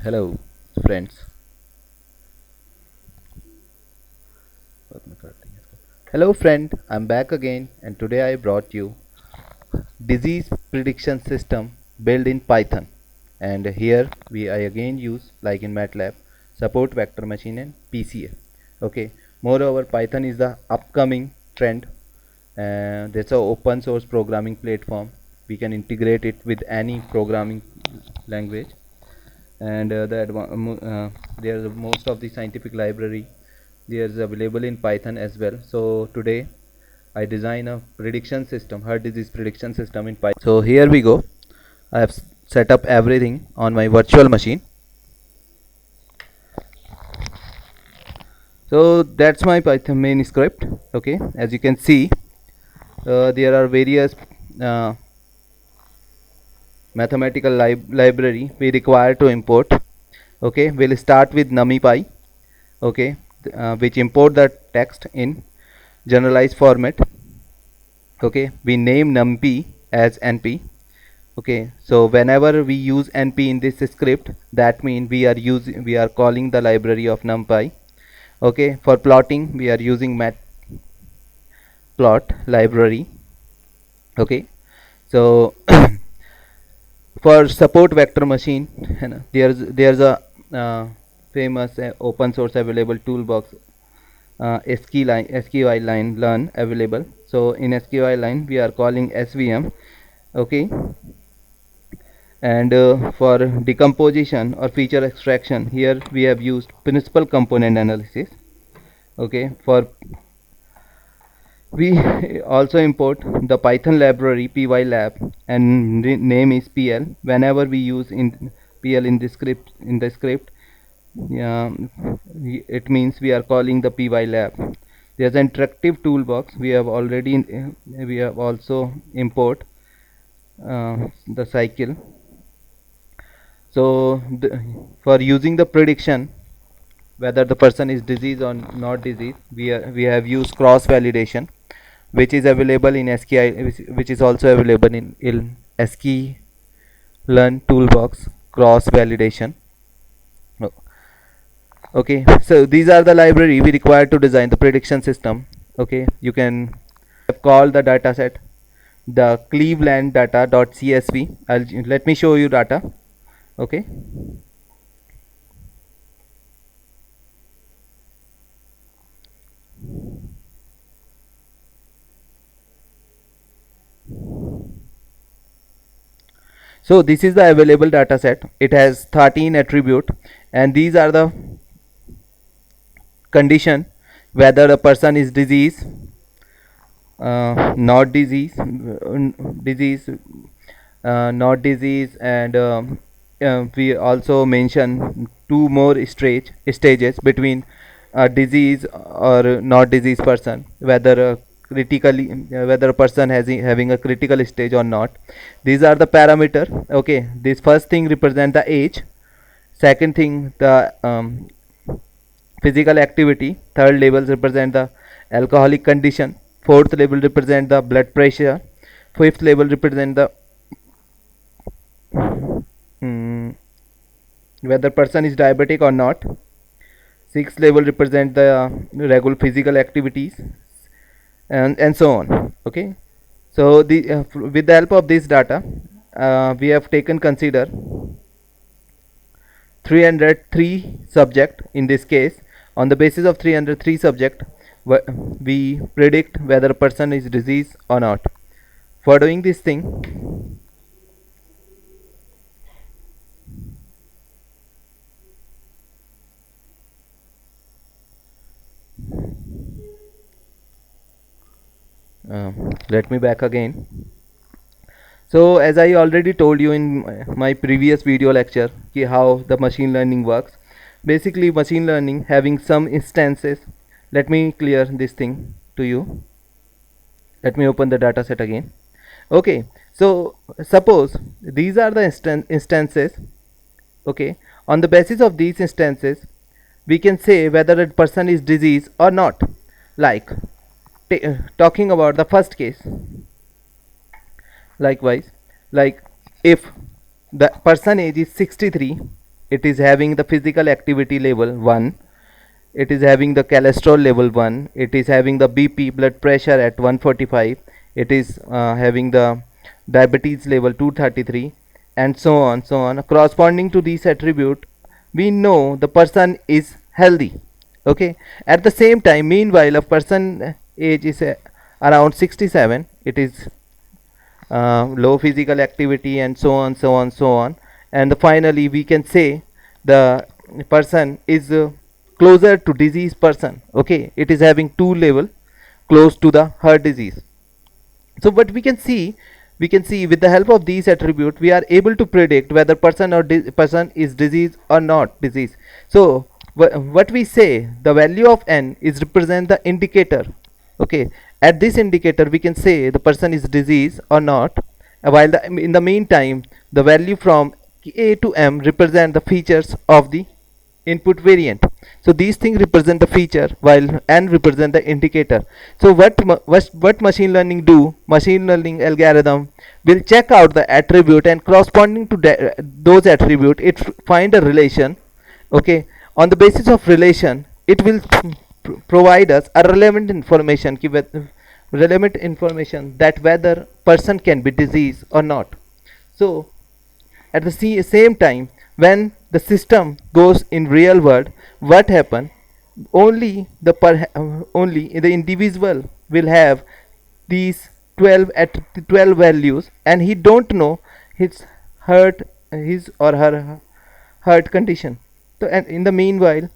Hello, friends. Hello, friend. I'm back again, and today I brought you disease prediction system built in Python. And here I again use, like in MATLAB, support vector machine and PCA. Okay. Moreover, Python is the upcoming trend. That's an open source programming platform. We can integrate it with any programming language, and there's most of the scientific library there's available in Python as well. So today I design a prediction system, heart disease prediction system in Python. So here we go. I have set up everything on my virtual machine. So that's my Python main script. Okay, as you can see, there are various uh, mathematical library we require to import. Okay, we'll start with numpy. Okay, which import the text in generalized format. Okay, we name numpy as np. Okay, so whenever we use np in this script, that means we are calling the library of numpy. Okay, for plotting we are using matplot library. Okay, so for support vector machine, there's a famous open source available toolbox, sqi learn available. So in sqi line we are calling svm. Okay, and for decomposition or feature extraction, here we have used principal component analysis. Okay, for we also import the Python library pylab, and name is pl. Whenever we use in pl in the script, yeah, it means we are calling the pylab. There's an interactive toolbox. We have also import the cycle. So for using the prediction whether the person is disease or not disease, we have used cross validation, which is available in SKI, which is also available in SKI learn toolbox cross validation. Okay, so these are the library we require to design the prediction system. Okay, you can call the dataset the cleveland data.csv. Let me show you data. Okay, so this is the available data set. It has 13 attribute, and these are the condition whether a person is disease, not disease, disease, not disease, and we also mention two more stages between a disease or not disease person, whether a person having a critical stage or not. These are the parameter. Okay, this first thing represent the age, second thing the physical activity, third labels represent the alcoholic condition, fourth label represent the blood pressure, fifth label represent the mm, whether person is diabetic or not, sixth label represent the regular physical activities, and so on. Okay, so with the help of this data, we have taken consider 303 subject. In this case, on the basis of 303 subject, we predict whether a person is disease or not. For doing this thing, let me back again. So as I already told you in my previous video lecture how the machine learning works, basically machine learning having some instances. Let me clear this thing to you. Let me open the data set again. Okay, so suppose these are the instances. Okay, on the basis of these instances we can say whether a person is disease or not. Like talking about the first case, likewise, like if the person age is 63, it is having the physical activity level 1, it is having the cholesterol level 1, it is having the BP blood pressure at 145, it is having the diabetes level 233, and so on so on. Corresponding to these attribute, we know the person is healthy. Okay, at the same time, meanwhile, a person age is around 67, it is low physical activity, and so on so on so on. And finally we can say the person is closer to disease person. Okay, it is having 2 level close to the heart disease. So what we can see with the help of these attribute, we are able to predict whether person is disease or not disease. So what we say, the value of n is represent the indicator. Okay, at this indicator we can say the person is disease or not, while in the meantime the value from a to m represent the features of the input variant. So these things represent the feature while n represent the indicator. So what machine learning do, machine learning algorithm will check out the attribute, and corresponding to those attribute, it find a relation. Okay, on the basis of relation, it will provide us a relevant information, relevant information that whether person can be disease or not. So at the same time, when the system goes in real world, what happen, only only the individual will have these 12 at 12 values, and he don't know his heart, his or her heart condition. So and in the meanwhile,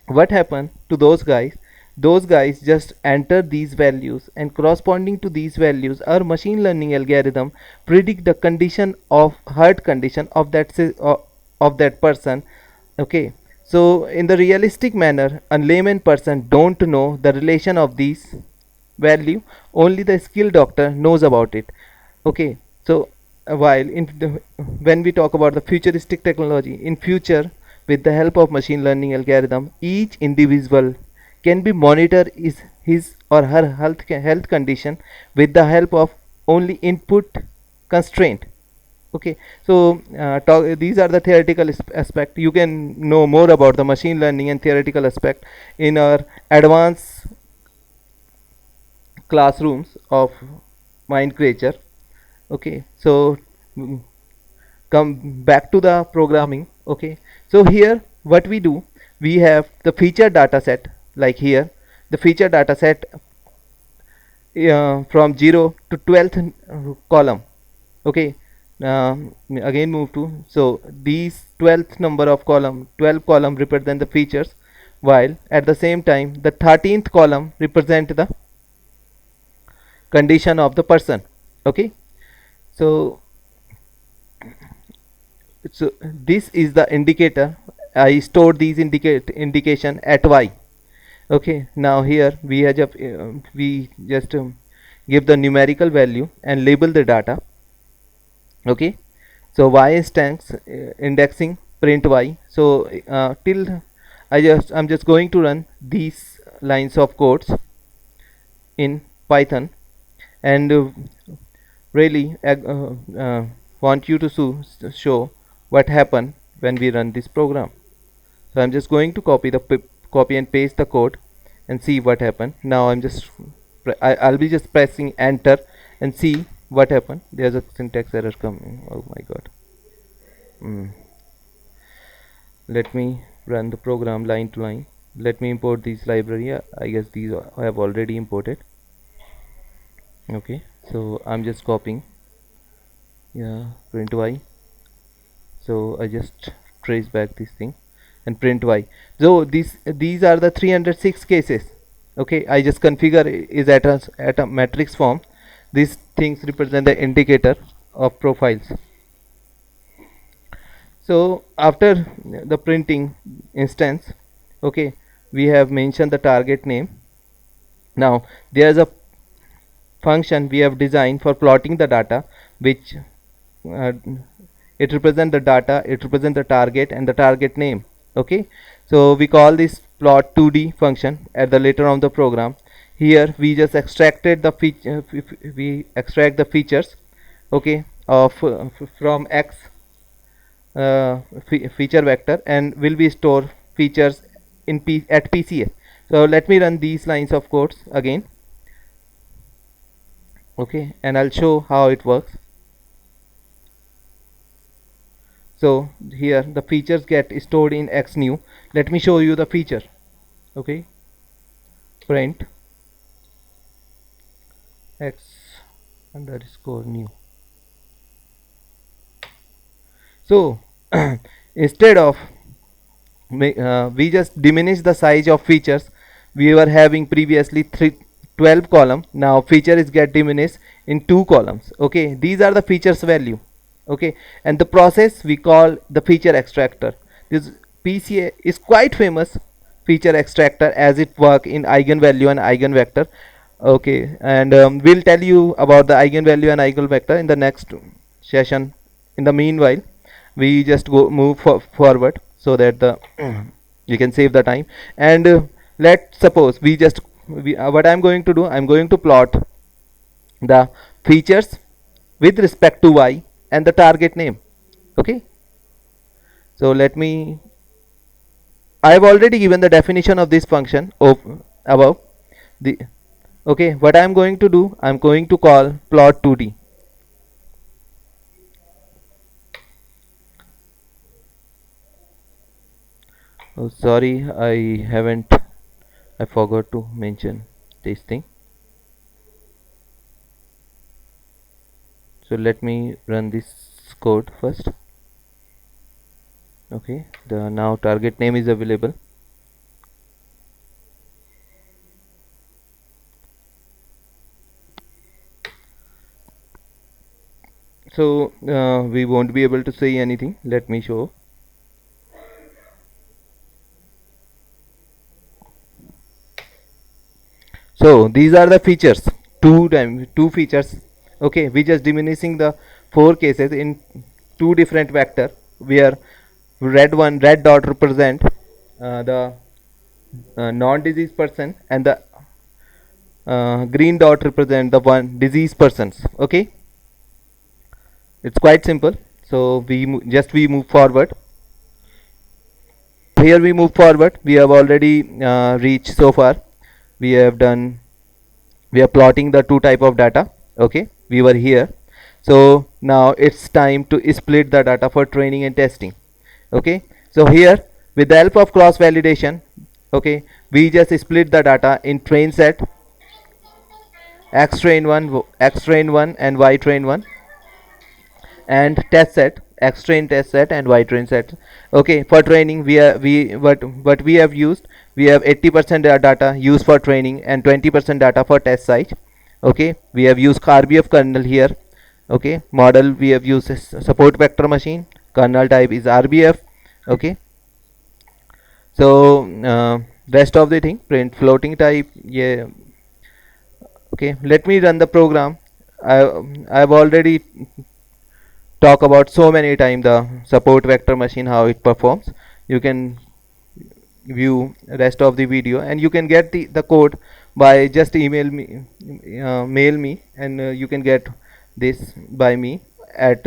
what happened to those guys, those guys just enter these values, and corresponding to these values, our machine learning algorithm predict the condition of heart condition of of that person. Okay, so in the realistic manner, a layman person don't know the relation of these value, only the skilled doctor knows about it. Okay, so while when we talk about the futuristic technology, in future, with the help of machine learning algorithm, each individual can be monitor his or her health condition with the help of only input constraint. Okay, so these are the theoretical aspect. You can know more about the machine learning and theoretical aspect in our advanced classrooms of mind creature. Okay, so come back to the programming. Okay, so here what we do, we have the feature data set, like here the feature data set from 0 to 12th column. Okay, again move to, so these 12th number of column, 12 column represent the features, while at the same time the 13th column represent the condition of the person. Okay, so this is the indicator. I stored these indication at y. Okay, now here we have we just give the numerical value and label the data. Okay, so y stands indexing print y. So till I'm just going to run these lines of codes in Python, and really want you to show what happened when we run this program. So I'm just going to copy and paste the code and see what happened. Now I'm just I'll be just pressing enter and see what happened. There's a syntax error coming. Oh my god. Let me run the program line to line. Let me import these library. I guess these I have already imported. Okay, so I'm just copying, yeah, print y. So I just trace back this thing and print y. So these are the 306 cases. Okay, I just configure is at a matrix form. These things represent the indicator of profiles. So after the printing instance, okay, we have mentioned the target name. Now there's a function we have designed for plotting the data, which it represents the data, it represents the target and the target name. Okay, so we call this plot 2D function at the later on the program. Here we just extracted the we extract the features, okay, of from x feature vector and will be store features in at PCS. So let me run these lines of codes again. Okay, and I'll show how it works. So here the features get stored in xnew. Let me show you the feature. Okay, print x underscore new. So instead of we just diminish the size of features. We were having previously 12 column. Now feature is get diminished in 2 columns. Okay, these are the features value. Okay, and the process we call the feature extractor. This PCA is quite famous feature extractor as it work in eigenvalue and eigenvector. Okay, and we'll tell you about the eigenvalue and eigenvector in the next session. In the meanwhile, we just go move forward so that the you can save the time. And let's suppose what I'm going to do, I'm going to plot the features with respect to y and the target name. Okay, so let me, I have already given the definition of this function above the. Okay, what I'm going to do, I'm going to call plot 2d. Oh, sorry, I forgot to mention this thing. So let me run this code first. Okay, the now target name is available. So we won't be able to say anything. Let me show. So these are the features, two features. Okay, we just diminishing the 4 cases in 2 different vector, where red dot represent the non-diseased person, and the green dot represent the one diseased persons. Okay, it's quite simple. So we move forward. Here we move forward. We have already reached so far. We have done, we are plotting the 2 type of data. Okay, we were here. So now it's time to split the data for training and testing. Okay, so here with the help of cross validation, okay, we just split the data in train set, x train 1 and y train 1, and test set, x train test set and y train set. Okay, for training what we have used, we have 80% data used for training and 20% data for test site. Okay, we have used RBF kernel here. Okay, model we have used support vector machine, kernel type is RBF. Okay, so rest of the thing print floating type. Yeah. Okay, let me run the program. I've already talk about so many times the support vector machine, how it performs. You can view rest of the video, and you can get the code by just mail me, and you can get this by me at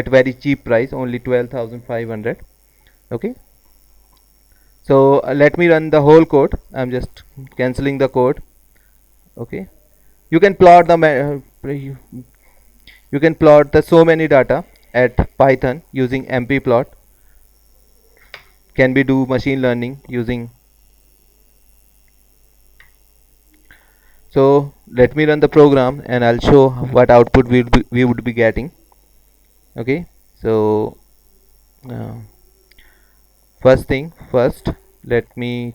very cheap price, only 12,500. Okay, so let me run the whole code. I'm just cancelling the code. Okay, you can plot you can plot the so many data at Python using mpplot. Can be do machine learning using. So let me run the program and I'll show what output we would be getting. Okay, so first let me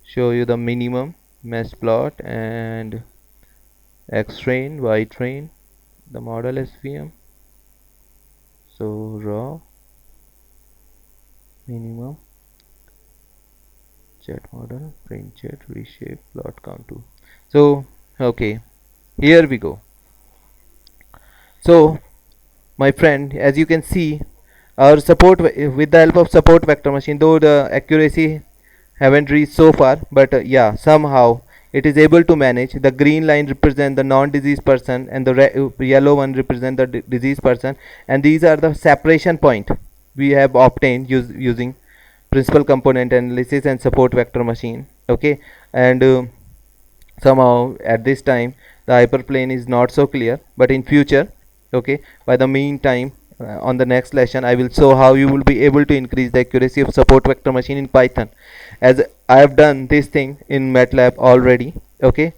show you the minimum matplotlib and x train, y train, the model SVM. So raw minimum chat model print chat reshape plot count 2. So okay, here we go. So my friend, as you can see, our support with the help of support vector machine, though the accuracy haven't reached so far, but yeah, somehow it is able to manage. The green line represent the non-disease person and the yellow one represent the diseased person, and these are the separation point we have obtained using principal component analysis and support vector machine. Okay, and somehow at this time the hyperplane is not so clear, but in future, okay, by the meantime, on the next lesson I will show how you will be able to increase the accuracy of support vector machine in Python, as I have done this thing in MATLAB already. Okay,